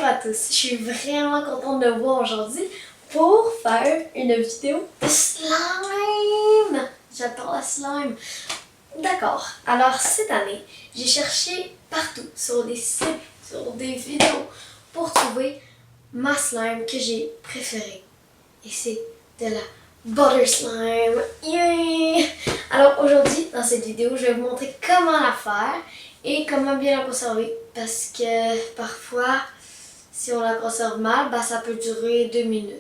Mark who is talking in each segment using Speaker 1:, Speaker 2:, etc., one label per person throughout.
Speaker 1: à tous, je suis vraiment contente de vous voir aujourd'hui pour faire une vidéo de slime. J'adore la slime. D'accord, alors cette année, j'ai cherché partout sur des sites, sur des vidéos pour trouver ma slime que j'ai préférée. Et c'est de la butter slime. Yay! Alors aujourd'hui, dans cette vidéo, je vais vous montrer comment la faire et comment bien la conserver. Parce que parfois, si on la conserve mal, ça peut durer 2 minutes.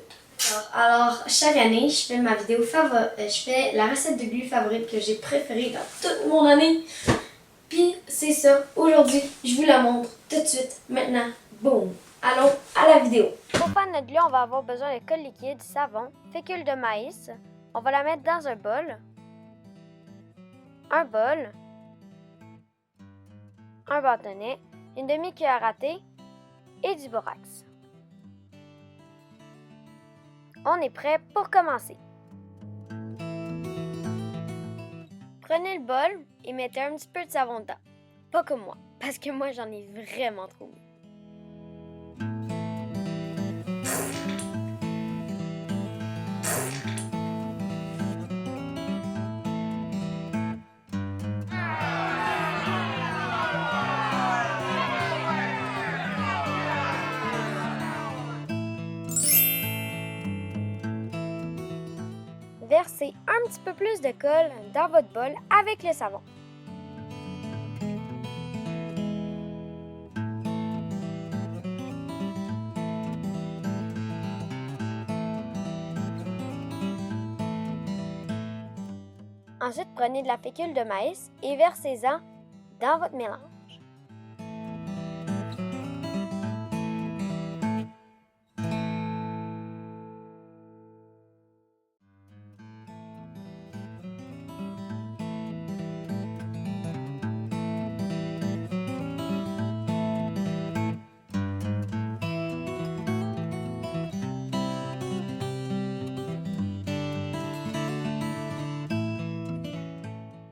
Speaker 1: Alors, chaque année, je fais ma vidéo je fais la recette de glue favorite que j'ai préférée dans toute mon année. Puis c'est ça, aujourd'hui, je vous la montre tout de suite, maintenant. Boum! Allons à la vidéo.
Speaker 2: Pour faire notre glue, on va avoir besoin de colle liquide, savon, fécule de maïs. On va la mettre dans un bol, un bâtonnet, une demi-cuillère à thé et du borax. On est prêt pour commencer. Prenez le bol et mettez un petit peu de savon dedans. Pas comme moi, parce que moi j'en ai vraiment trop mis. Versez un petit peu plus de colle dans votre bol avec le savon. Ensuite, prenez de la fécule de maïs et versez-en dans votre mélange.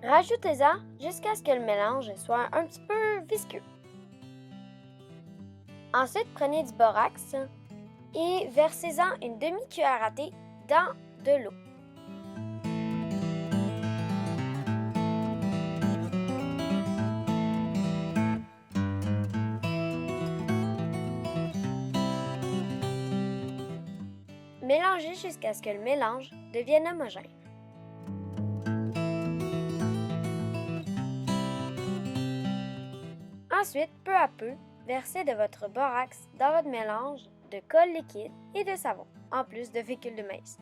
Speaker 2: Rajoutez-en jusqu'à ce que le mélange soit un petit peu visqueux. Ensuite, prenez du borax et versez-en une demi-cuillère à thé dans de l'eau. Mélangez jusqu'à ce que le mélange devienne homogène. Ensuite, peu à peu, versez de votre borax dans votre mélange de colle liquide et de savon, en plus de fécule de maïs.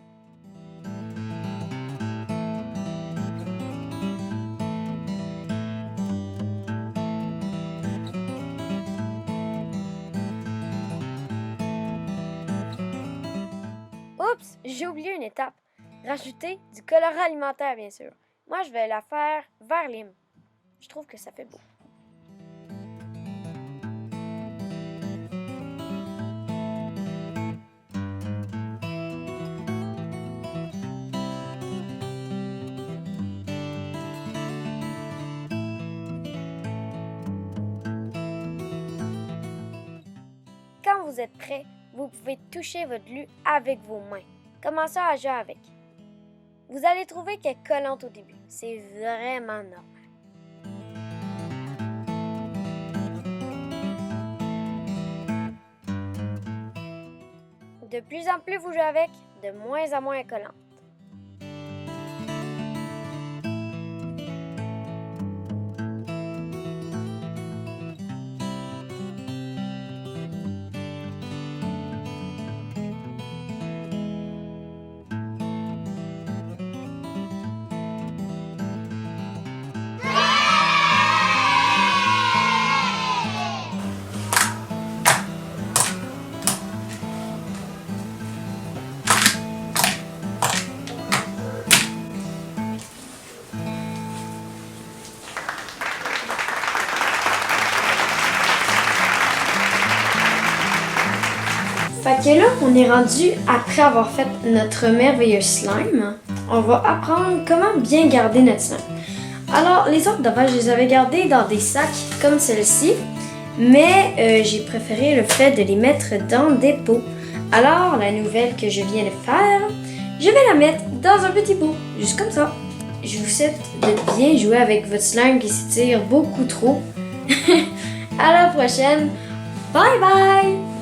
Speaker 2: Oups, j'ai oublié une étape. Rajoutez du colorant alimentaire, bien sûr. Moi, je vais la faire vert lime. Je trouve que ça fait beau. Quand vous êtes prêt, vous pouvez toucher votre glue avec vos mains. Commencez à jouer avec. Vous allez trouver qu'elle est collante au début. C'est vraiment normal. De plus en plus vous jouez avec, de moins en moins elle est collante.
Speaker 1: Fait que là, on est rendu après avoir fait notre merveilleux slime. On va apprendre comment bien garder notre slime. Alors, les autres d'avant, je les avais gardés dans des sacs comme celui-ci. mais j'ai préféré le fait de les mettre dans des pots. Alors, la nouvelle que je viens de faire, je vais la mettre dans un petit pot, juste comme ça. Je vous souhaite de bien jouer avec votre slime qui s'étire beaucoup trop. À la prochaine. Bye bye!